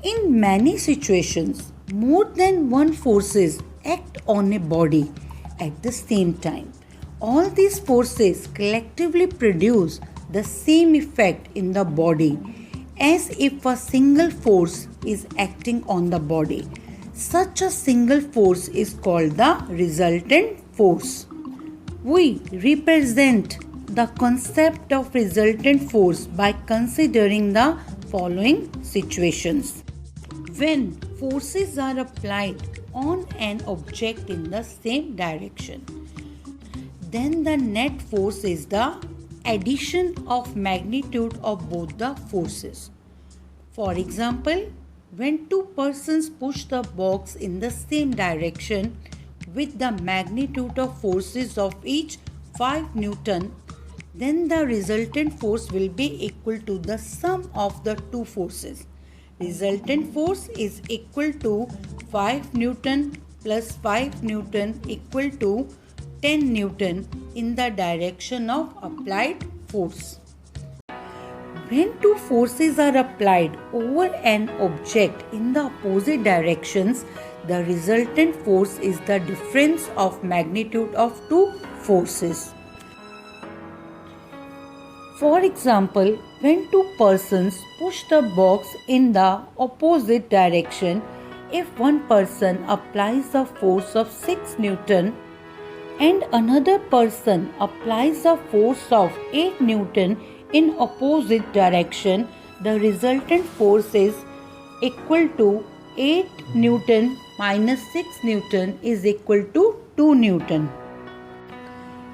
In many situations, more than one forces act on a body at the same time. All these forces collectively produce the same effect in the body as if a single force is acting on the body. Such a single force is called the resultant force. We represent the concept of resultant force by considering the following situations. When forces are applied on an object in the same direction, then the net force is the addition of magnitude of both the forces. For example, when two persons push the box in the same direction with the magnitude of forces of each 5 Newton, then the resultant force will be equal to the sum of the two forces. Resultant force is equal to 5 Newton plus 5 Newton equal to 10 Newton in the direction of applied force. When two forces are applied over an object in the opposite directions, the resultant force is the difference of magnitude of two forces. For example, when two persons push the box in the opposite direction, if one person applies a force of 6 Newton and another person applies a force of 8 Newton in opposite direction, the resultant force is equal to 8 Newton minus 6 Newton is equal to 2 Newton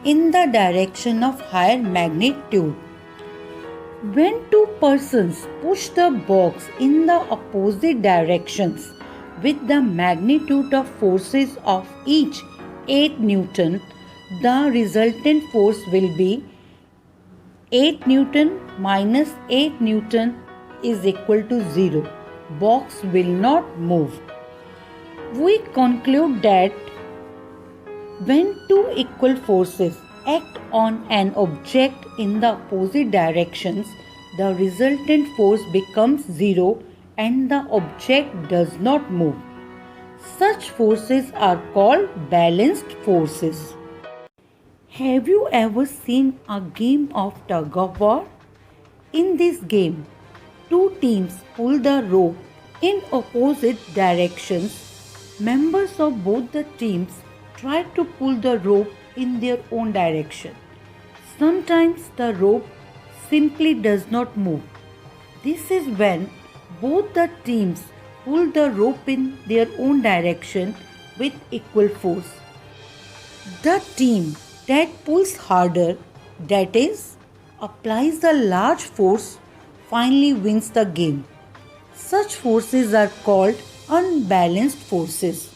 in the direction of higher magnitude. When two persons push the box in the opposite directions with the magnitude of forces of each 8 Newton, the resultant force will be 8 Newton minus 8 Newton is equal to 0. Box will not move. We conclude that when two equal forces act on an object in the opposite directions, the resultant force becomes 0 and the object does not move. Such forces are called balanced forces. Have you ever seen a game of tug of war? In this game, two teams pull the rope in opposite directions. Members of both the teams try to pull the rope in their own direction. Sometimes the rope simply does not move. This is when both the teams pull the rope in their own direction with equal force. The team that pulls harder, that is, applies a large force, finally wins the game. Such forces are called unbalanced forces.